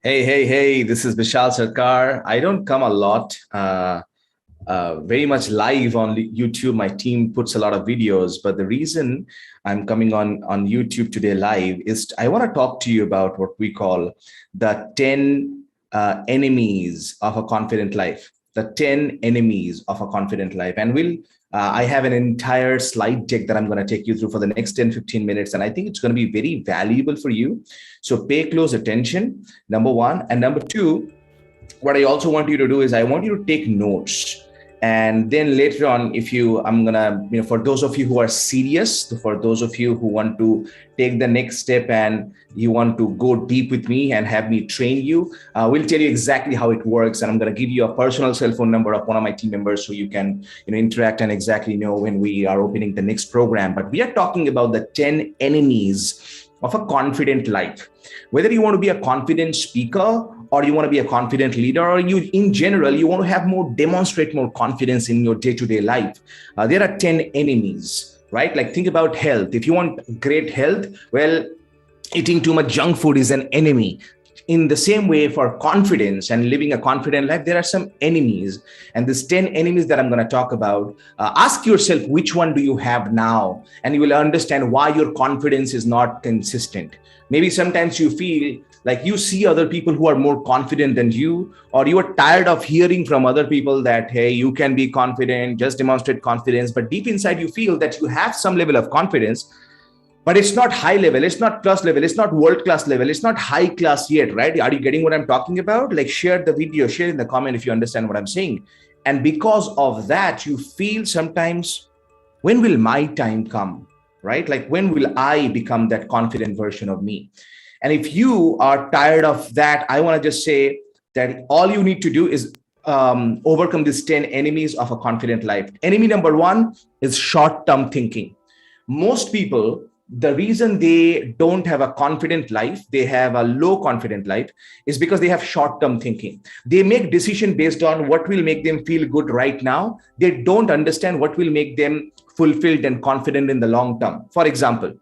Hey, this is Bishal Sarkar. I don't come a lot, very much live on YouTube. My team puts a lot of videos, but the reason I'm coming on YouTube today live is I want to talk to you about what we call the 10 enemies of a confident life. The 10 enemies of a confident life. And I have an entire slide deck that I'm going to take you through for the next 10-15 minutes. And I think it's going to be very valuable for you. So pay close attention, number one. And number two, what I also want you to do is I want you to take notes. And then later on, I'm gonna, for those of you who are serious, for those of you who want to take the next step and you want to go deep with me and have me train you, we'll tell you exactly how it works. And I'm gonna give you a personal cell phone number of one of my team members so you can, interact and exactly know when we are opening the next program. But we are talking about the 10 enemies of a confident life. Whether you want to be a confident speaker or you want to be a confident leader, or you in general, you want to demonstrate more confidence in your day-to-day life. There are 10 enemies, right? Like think about health. If you want great health, well, eating too much junk food is an enemy. In the same way, for confidence and living a confident life, there are some enemies. And these 10 enemies that I'm going to talk about, ask yourself, which one do you have now? And you will understand why your confidence is not consistent. Maybe sometimes you feel like you see other people who are more confident than you, or you are tired of hearing from other people that, hey, you can be confident, just demonstrate confidence. But deep inside, you feel that you have some level of confidence, but it's not high level, it's not plus level, it's not world class level, it's not high class yet, right? Are you getting what I'm talking about? Like share the video, share in the comment if you understand what I'm saying. And because of that, you feel sometimes, when will my time come, right? Like when will I become that confident version of me? And if you are tired of that, I want to just say that all you need to do is overcome these 10 enemies of a confident life. Enemy number one is short-term thinking. Most people, the reason they don't have a confident life, they have a low confident life, is because they have short-term thinking. They make decisions based on what will make them feel good right now. They don't understand what will make them fulfilled and confident in the long term. For example,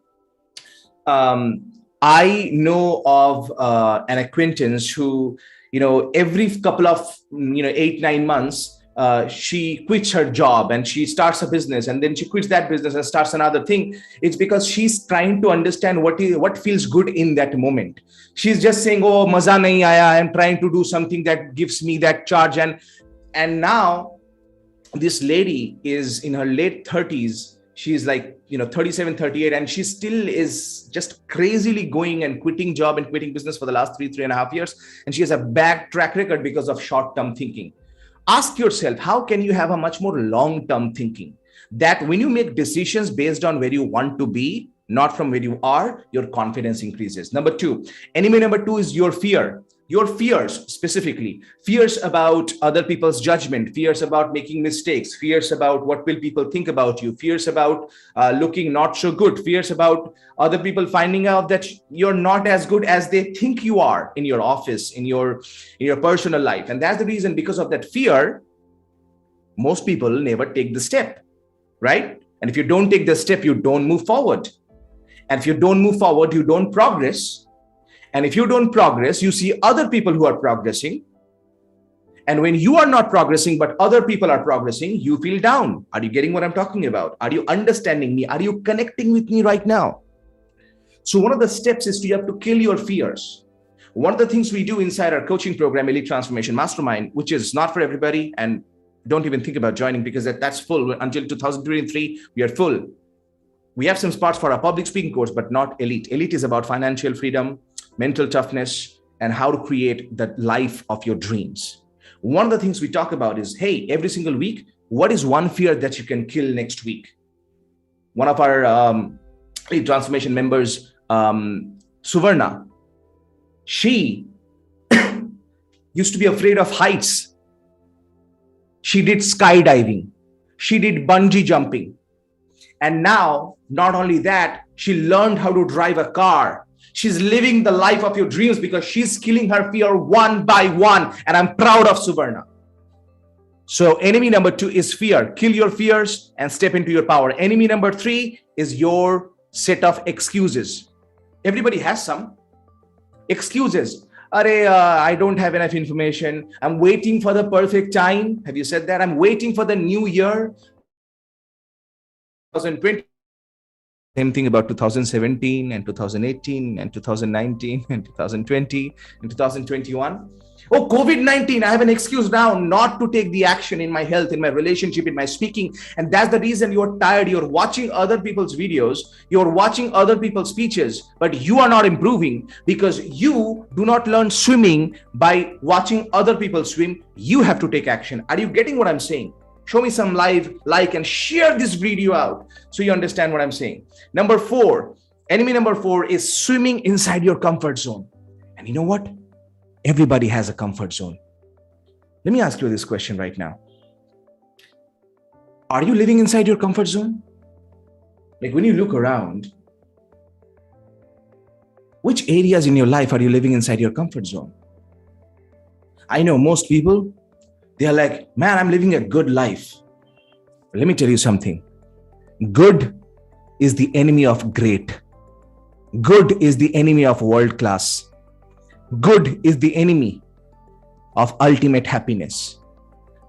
I know of an acquaintance who, every couple of, 8-9 months, she quits her job and she starts a business, and then she quits that business and starts another thing. It's because she's trying to understand what feels good in that moment. She's just saying, "Oh, maza nahi aaya." I'm trying to do something that gives me that charge, and now this lady is in her late 30s. She's like 37, 38, and she still is just crazily going and quitting job and quitting business for the last 3.5 years, and she has a bad track record because of short-term thinking. Ask yourself, how can you have a much more long-term thinking, that when you make decisions based on where you want to be, not from where you are, your confidence increases. Number two, enemy number two is your fear. Your fears, specifically fears about other people's judgment, fears about making mistakes, fears about what will people think about you, fears about looking not so good, fears about other people finding out that you're not as good as they think you are in your office, in your personal life. And that's the reason, because of that fear, most people never take the step, right? And if you don't take the step, you don't move forward. And if you don't move forward, you don't progress. And if you don't progress, you see other people who are progressing. And when you are not progressing, but other people are progressing, you feel down. Are you getting what I'm talking about? Are you understanding me? Are you connecting with me right now? So one of the steps is you have to kill your fears. One of the things we do inside our coaching program, Elite Transformation Mastermind, which is not for everybody, and don't even think about joining because that's full. Until 2023, we are full. We have some spots for our public speaking course, but not Elite. Elite is about financial freedom, mental toughness, and how to create the life of your dreams. One of the things we talk about is, hey, every single week, what is one fear that you can kill next week? One of our transformation members, Suvarna, she used to be afraid of heights. She did skydiving. She did bungee jumping. And now, not only that, she learned how to drive a car. She's living the life of your dreams because she's killing her fear one by one. And I'm proud of Suvarna. So enemy number two is fear. Kill your fears and step into your power. Enemy number three is your set of excuses. Everybody has some excuses. I don't have enough information. I'm waiting for the perfect time. Have you said that? I'm waiting for the new year. 2020. Same thing about 2017 and 2018 and 2019 and 2020 and 2021. Oh, COVID-19, I have an excuse now not to take the action in my health, in my relationship, in my speaking. And that's the reason you're tired. You're watching other people's videos. You're watching other people's speeches, but you are not improving because you do not learn swimming by watching other people swim. You have to take action. Are you getting what I'm saying? Show me some like and share this video out so you understand what I'm saying. Number 4, enemy number 4 is swimming inside your comfort zone. And you know what? Everybody has a comfort zone. Let me ask you this question right now. Are you living inside your comfort zone? Like when you look around, which areas in your life are you living inside your comfort zone? I know most people, they are like, man, I'm living a good life. But let me tell you something. Good is the enemy of great. Good is the enemy of world class. Good is the enemy of ultimate happiness.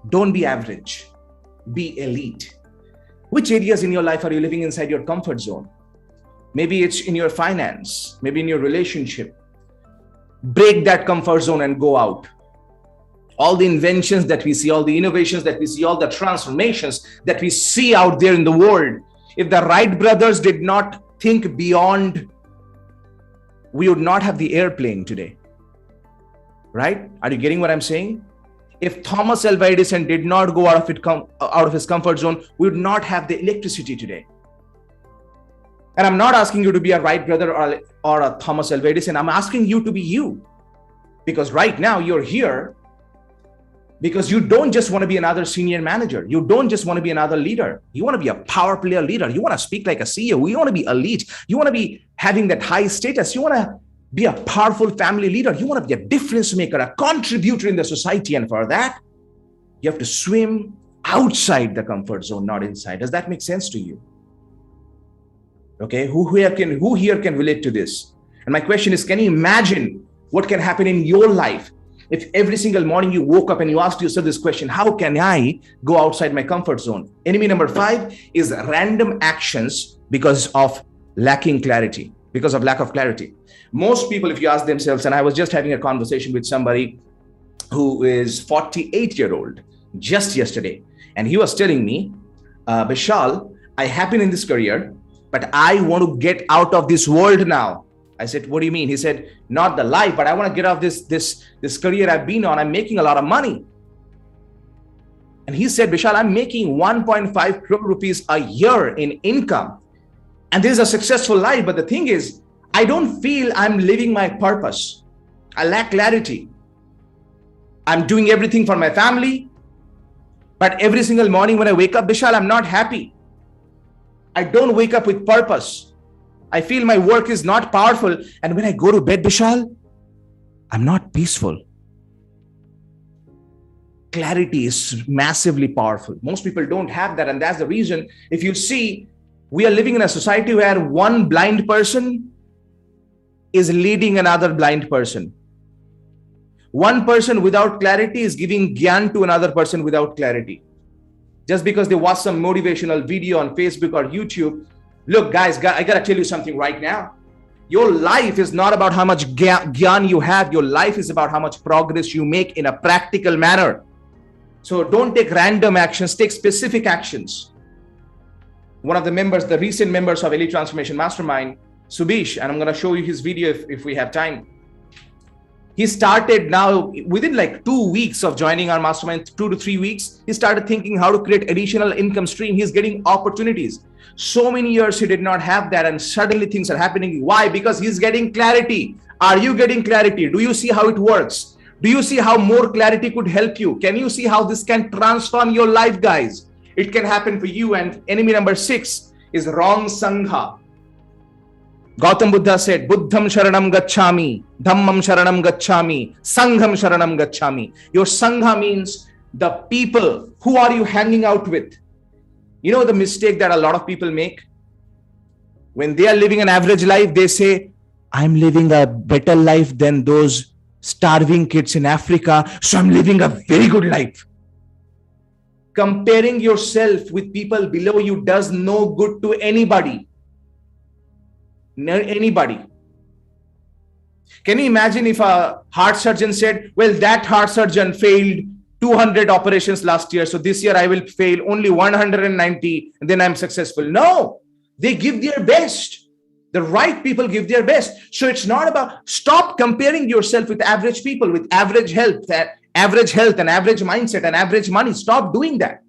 Don't be average. Be elite. Which areas in your life are you living inside your comfort zone? Maybe it's in your finance, maybe in your relationship. Break that comfort zone and go out. All the inventions that we see, all the innovations that we see, all the transformations that we see out there in the world, if the Wright brothers did not think beyond, we would not have the airplane today. Right? Are you getting what I'm saying? If Thomas Alva Edison did not go out of his comfort zone, we would not have the electricity today. And I'm not asking you to be a Wright brother or a Thomas Alva Edison. I'm asking you to be you. Because right now you're here because you don't just want to be another senior manager. You don't just want to be another leader. You want to be a power player leader. You want to speak like a CEO. You want to be elite. You want to be having that high status. You want to be a powerful family leader. You want to be a difference maker, a contributor in the society. And for that, you have to swim outside the comfort zone, not inside. Does that make sense to you? Okay, who here can relate to this? And my question is, can you imagine what can happen in your life if every single morning you woke up and you asked yourself this question, how can I go outside my comfort zone? Enemy number 5 is random actions because of lacking clarity, because of lack of clarity. Most people, if you ask themselves, and I was just having a conversation with somebody who is 48-year-old just yesterday, and he was telling me, Bishal, I have been in this career, but I want to get out of this world now. I said, what do you mean? He said, not the life, but I want to get off this career I've been on. I'm making a lot of money. And he said, Bishal, I'm making 1.5 crore rupees a year in income. And this is a successful life. But the thing is, I don't feel I'm living my purpose. I lack clarity. I'm doing everything for my family. But every single morning when I wake up, Bishal, I'm not happy. I don't wake up with purpose. I feel my work is not powerful. And when I go to bed, Bishal, I'm not peaceful. Clarity is massively powerful. Most people don't have that. And that's the reason, if you see, we are living in a society where one blind person is leading another blind person. One person without clarity is giving gyan to another person without clarity. Just because they watch some motivational video on Facebook or YouTube. Look, guys, I got to tell you something right now. Your life is not about how much gyan you have. Your life is about how much progress you make in a practical manner. So don't take random actions, take specific actions. One of the members, the recent members of Elite Transformation Mastermind, Subish, and I'm going to show you his video if we have time. He started now within like 2 weeks of joining our mastermind, 2 to 3 weeks, he started thinking how to create additional income stream. He's getting opportunities. So many years he did not have that, and suddenly things are happening. Why? Because he's getting clarity. Are you getting clarity? Do you see how it works? Do you see how more clarity could help you? Can you see how this can transform your life, guys? It can happen for you. And enemy number 6 is wrong Sangha. Gautam Buddha said, Buddham Sharanam Gacchami, Dhammam Sharanam Gacchami, Sangham Sharanam Gacchami. Your Sangha means the people. Who are you hanging out with? You know the mistake that a lot of people make? When they are living an average life, they say, I'm living a better life than those starving kids in Africa, so I'm living a very good life. Comparing yourself with people below you does no good to anybody. Anybody. Can you imagine if a heart surgeon said, well, that heart surgeon failed 200 operations last year, so this year I will fail only 190 and then I'm successful? No, they give their best. The right people give their best. So it's not about, stop comparing yourself with average people, with average health and average mindset and average money. Stop doing that.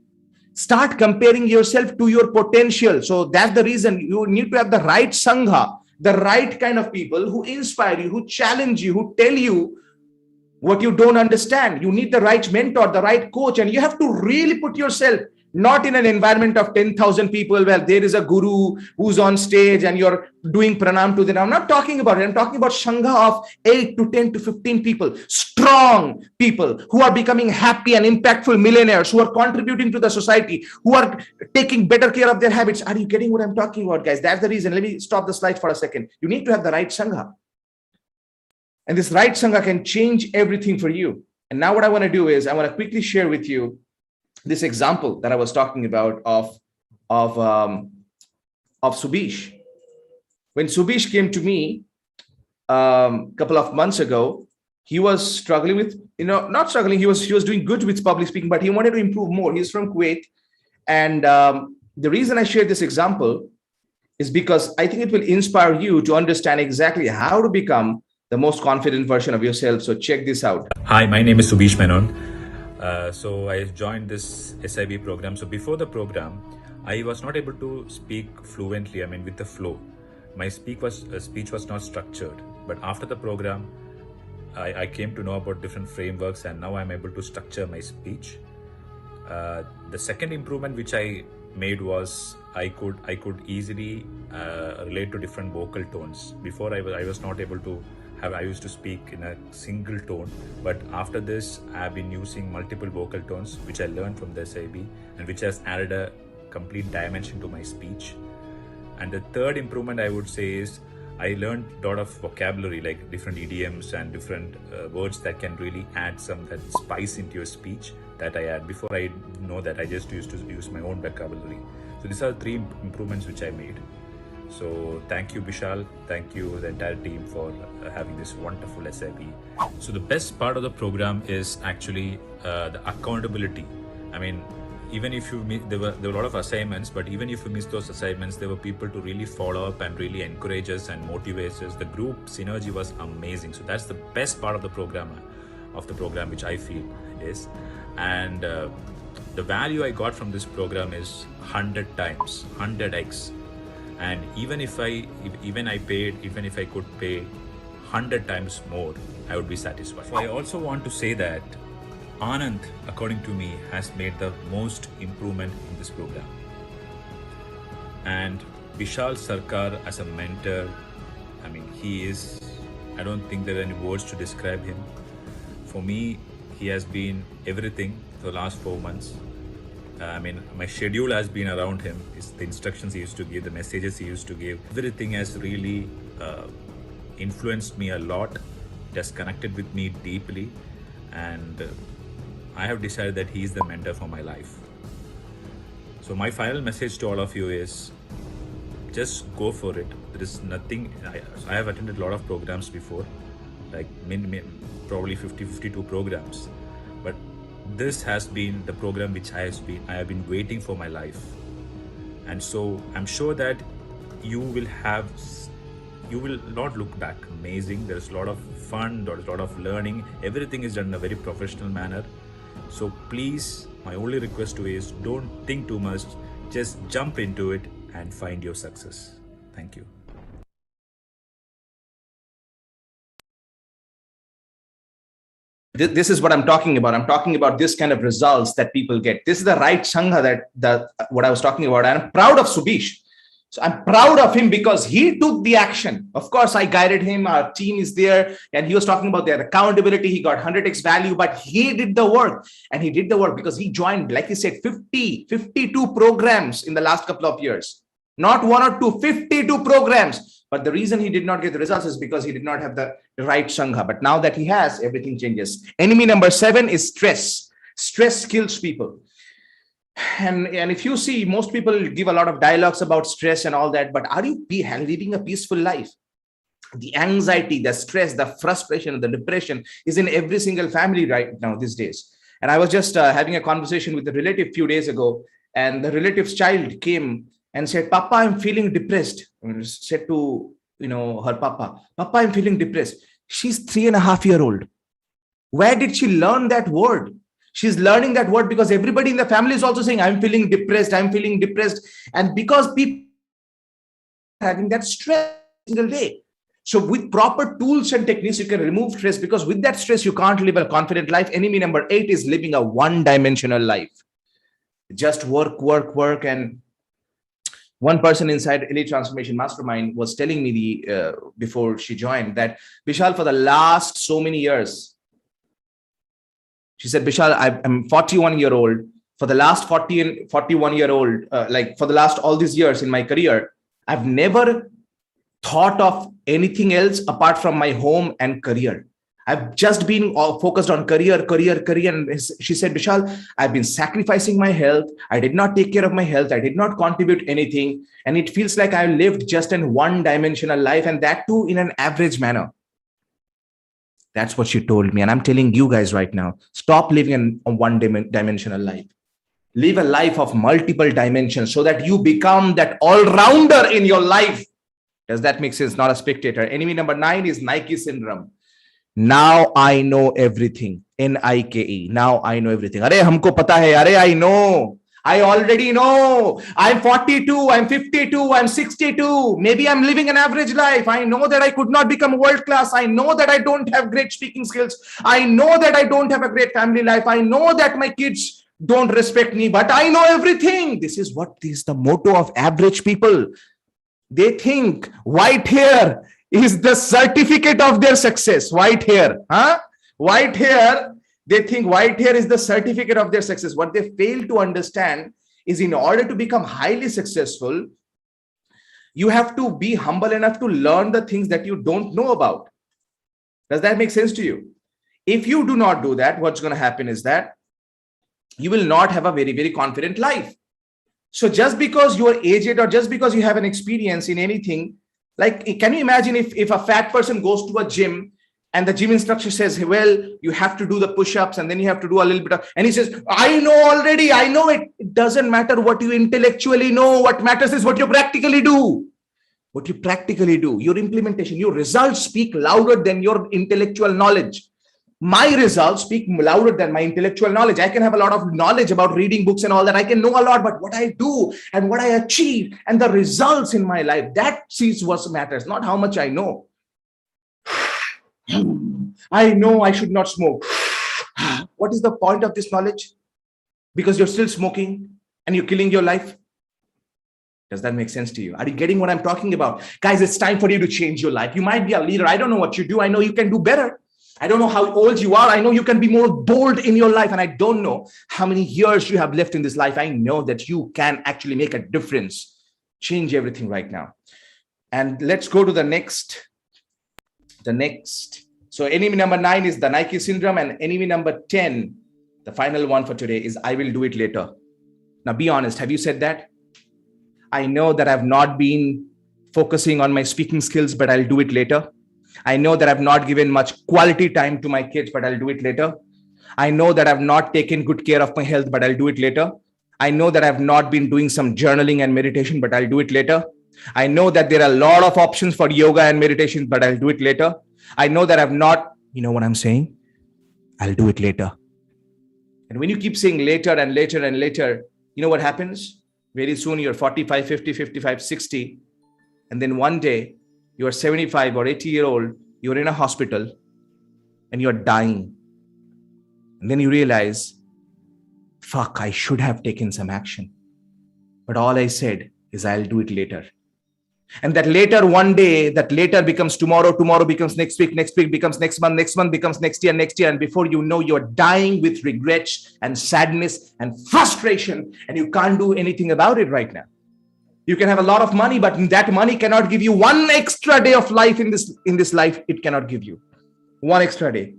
Start comparing yourself to your potential. So that's the reason you need to have the right Sangha, the right kind of people who inspire you, who challenge you, who tell you what you don't understand. You need the right mentor, the right coach, and you have to really put yourself not in an environment of 10,000 people where there is a guru who's on stage and you're doing pranam to them. I'm not talking about it. I'm talking about Sangha of 8 to 10 to 15 people, strong people who are becoming happy and impactful millionaires, who are contributing to the society, who are taking better care of their habits. Are you getting what I'm talking about, guys? That's the reason. Let me stop the slide for a second. You need to have the right Sangha. And this right Sangha can change everything for you. And now what I want to do is I want to quickly share with you this example that I was talking about of Subish. When Subish came to me a couple of months ago, he was struggling with, not struggling, he was doing good with public speaking, but he wanted to improve more. He's from Kuwait. And the reason I shared this example is because I think it will inspire you to understand exactly how to become the most confident version of yourself. So check this out. Hi, my name is Subish Menon. So I joined this SIB program. So before the program, I was not able to speak fluently, with the flow. My speech was not structured. But after the program, I came to know about different frameworks, and now I'm able to structure my speech. The second improvement which I made was I could easily relate to different vocal tones. Before I was not able to I used to speak in a single tone, but after this I've been using multiple vocal tones, which I learned from the SIB and which has added a complete dimension to my speech. And the third improvement I would say is I learned a lot of vocabulary, like different idioms and different words that can really add that spice into your speech that I had. Before I know that, I just used to use my own vocabulary. So these are three improvements which I made. So thank you, Bishal. Thank you, the entire team, for having this wonderful SIP. So the best part of the program is actually the accountability. Even if you miss, there were a lot of assignments, but even if you miss those assignments, there were people to really follow up and really encourage us and motivate us. The group synergy was amazing. So that's the best part of the program, which I feel is. And the value I got from this program is 100 times, 100x. And even if I could pay 100 times more, I would be satisfied. So I also want to say that Anand, according to me, has made the most improvement in this program. And Bishal Sarkar as a mentor, he is, I don't think there are any words to describe him. For me, he has been everything for the last 4 months. My schedule has been around him. It's the instructions he used to give, the messages he used to give. Everything has really influenced me a lot. It has connected with me deeply. And I have decided that he is the mentor for my life. So my final message to all of you is just go for it. There is nothing. I have attended a lot of programs before, like probably 52 programs. But this has been the program which I have been waiting for my life. And so I'm sure that you will not look back. Amazing. There's a lot of fun, there's a lot of learning. Everything is done in a very professional manner. So please, my only request to you is don't think too much. Just jump into it and find your success. Thank you. This is what I'm talking about. I'm talking about this kind of results that people get. This is the right Sangha that what I was talking about. And I'm proud of Subish. So I'm proud of him because he took the action. Of course, I guided him. Our team is there. And he was talking about their accountability. He got 100x value, but he did the work. And he did the work because he joined, like he said, 52 programs in the last couple of years. Not one or two, 52 programs. But the reason he did not get the results is because he did not have the right Sangha. But now that he has, everything changes. Enemy number 7 is stress. Stress kills people. And if you see, most people give a lot of dialogues about stress and all that, but are you living a peaceful life? The anxiety, the stress, the frustration, the depression is in every single family right now these days. And I was just having a conversation with a relative few days ago, and the relative's child came and said, Papa, I'm feeling depressed. And said to her Papa, I'm feeling depressed. She's 3.5-year-old. Where did she learn that word? She's learning that word because everybody in the family is also saying, I'm feeling depressed, I'm feeling depressed. And because people are having that stress single day. So with proper tools and techniques, you can remove stress, because with that stress, you can't live a confident life. Enemy number 8 is living a one-dimensional life. Just work. And one person inside Elite Transformation Mastermind was telling me before she joined that, Bishal, for the last so many years, she said, Bishal, I'm 41-year-old. For the last 40 and 41-year-old, for the last all these years in my career, I've never thought of anything else apart from my home and career. I've just been focused on career. And she said, Bishal, I've been sacrificing my health. I did not take care of my health. I did not contribute anything. And it feels like I lived just in one-dimensional life, and that too in an average manner. That's what she told me. And I'm telling you guys right now, stop living a one-dimensional life. Live a life of multiple dimensions so that you become that all-rounder in your life. Does that make sense? Not a spectator. Enemy number 9 is Nike syndrome. Now I know everything. Nike. Now I know everything. Arey humko pata hai. Arey I know. I already know. I'm 42. I'm 52. I'm 62. Maybe I'm living an average life. I know that I could not become world class. I know that I don't have great speaking skills. I know that I don't have a great family life. I know that my kids don't respect me, but I know everything. This is the motto of average people. They think white hair is the certificate of their success. White hair, White hair. They think white hair is the certificate of their success. What they fail to understand is, in order to become highly successful, you have to be humble enough to learn the things that you don't know about. Does that make sense to you? If you do not do that, what's going to happen is that you will not have a very, very confident life. So just because you are aged, or just because you have an experience in anything, like, can you imagine if a fat person goes to a gym and the gym instructor says, well, you have to do the push-ups and then you have to do a little bit of, and he says, I know already, I know it. It doesn't matter what you intellectually know. What matters is what you practically do. What you practically do, your implementation, your results speak louder than your intellectual knowledge. My results speak louder than my intellectual knowledge. I can have a lot of knowledge about reading books and all that. I can know a lot, but what I do and what I achieve and the results in my life, that is what matters, not how much I know. I know I should not smoke. What is the point of this knowledge? Because you're still smoking and you're killing your life. Does that make sense to you? Are you getting what I'm talking about? Guys, it's time for you to change your life. You might be a leader. I don't know what you do. I know you can do better. I don't know how old you are. I know you can be more bold in your life. And I don't know how many years you have left in this life. I know that you can actually make a difference. Change everything right now. And let's go to the next. So enemy number 9 is the Nike syndrome. And enemy number 10, the final one for today, is I will do it later. Now be honest. Have you said that? I know that I've not been focusing on my speaking skills, but I'll do it later. I know that I've not given much quality time to my kids, but I'll do it later. I know that I've not taken good care of my health, but I'll do it later. I know that I've not been doing some journaling and meditation, but I'll do it later. I know that there are a lot of options for yoga and meditation, but I'll do it later. I know that I've not, you know what I'm saying? I'll do it later. And when you keep saying later and later and later, you know what happens? Very soon you're 45, 50, 55, 60. And then one day, you're 75 or 80-year-old, you're in a hospital and you're dying. And then you realize, fuck, I should have taken some action. But all I said is I'll do it later. And that later one day, that later becomes tomorrow, tomorrow becomes next week becomes next month becomes next year. And before you know, you're dying with regrets and sadness and frustration, and you can't do anything about it right now. You can have a lot of money, but that money cannot give you one extra day of life in this life. It cannot give you one extra day.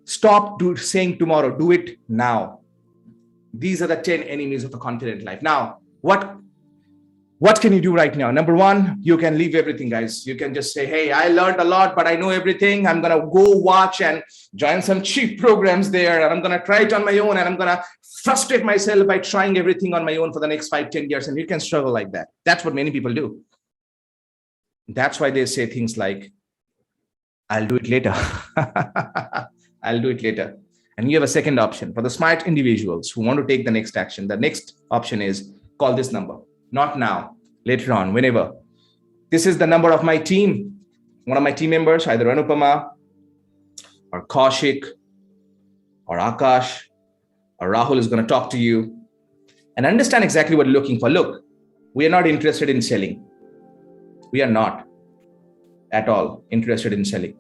Stop saying tomorrow. Do it now. These are the 10 enemies of a confident life. Now, what can you do right now? Number one, you can leave everything, guys. You can just say, hey, I learned a lot, but I know everything. I'm going to go watch and join some cheap programs there. And I'm going to try it on my own. And I'm going to frustrate myself by trying everything on my own for the next 5-10 years. And you can struggle like that. That's what many people do. That's why they say things like, I'll do it later. I'll do it later. And you have a second option. For the smart individuals who want to take the next action, the next option is call this number. Not now, later on, whenever. This is the number of my team. One of my team members, either Anupama or Kaushik or Akash or Rahul, is going to talk to you and understand exactly what you're looking for. Look, we are not interested in selling. We are not at all interested in selling.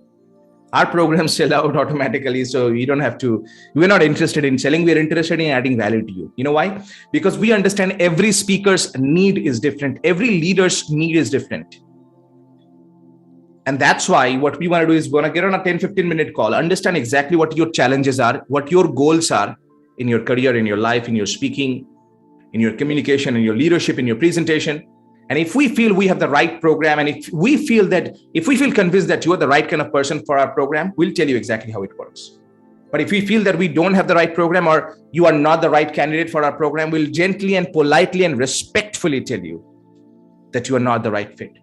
Our programs sell out automatically, so you don't have to. We're not interested in selling. We're interested in adding value to you. You know why? Because we understand every speaker's need is different. Every leader's need is different. And that's why what we want to do is we want to get on a 10-15 minute call, understand exactly what your challenges are, what your goals are in your career, in your life, in your speaking, in your communication, in your leadership, in your presentation. And if we feel we have the right program, and if we feel convinced that you are the right kind of person for our program, we'll tell you exactly how it works. But if we feel that we don't have the right program or you are not the right candidate for our program, we'll gently and politely and respectfully tell you that you are not the right fit.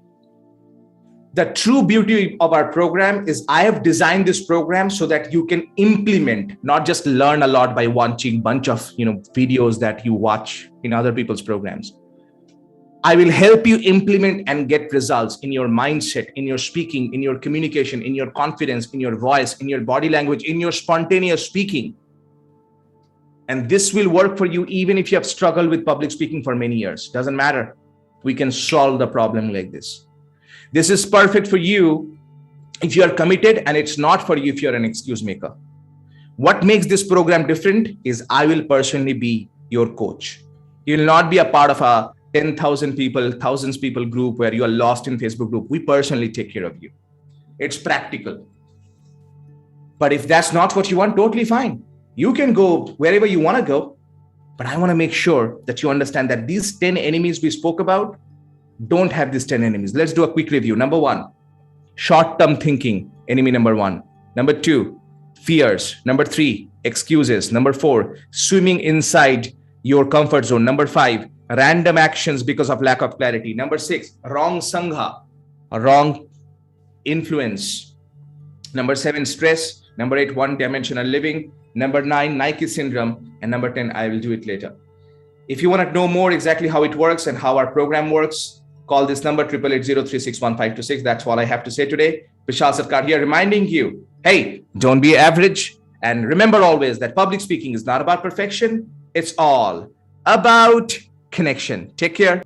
The true beauty of our program is I have designed this program so that you can implement, not just learn a lot by watching a bunch of videos that you watch in other people's programs. I will help you implement and get results in your mindset, in your speaking, in your communication, in your confidence, in your voice, in your body language, in your spontaneous speaking. And this will work for you even if you have struggled with public speaking for many years. Doesn't matter. We can solve the problem like this. This is perfect for you if you are committed, and it's not for you if you're an excuse maker. What makes this program different is I will personally be your coach. You will not be a part of a 10,000 people, thousands people group where you are lost in Facebook group. We personally take care of you. It's practical. But if that's not what you want, totally fine. You can go wherever you want to go. But I want to make sure that you understand that these 10 enemies we spoke about don't have these 10 enemies. Let's do a quick review. Number one, short-term thinking, enemy number one. Number two, fears. Number three, excuses. Number four, swimming inside your comfort zone. Number five, random actions because of lack of clarity. Number six, wrong Sangha, a wrong influence. Number seven, stress. Number eight, one-dimensional living. Number nine, Nike syndrome. And number 10, I will do it later. If you want to know more exactly how it works and how our program works, call this number 888-036-1526. That's all I have to say today. Bishal Sarkar here reminding you, hey, don't be average. And remember always that public speaking is not about perfection. It's all about connection. Take care.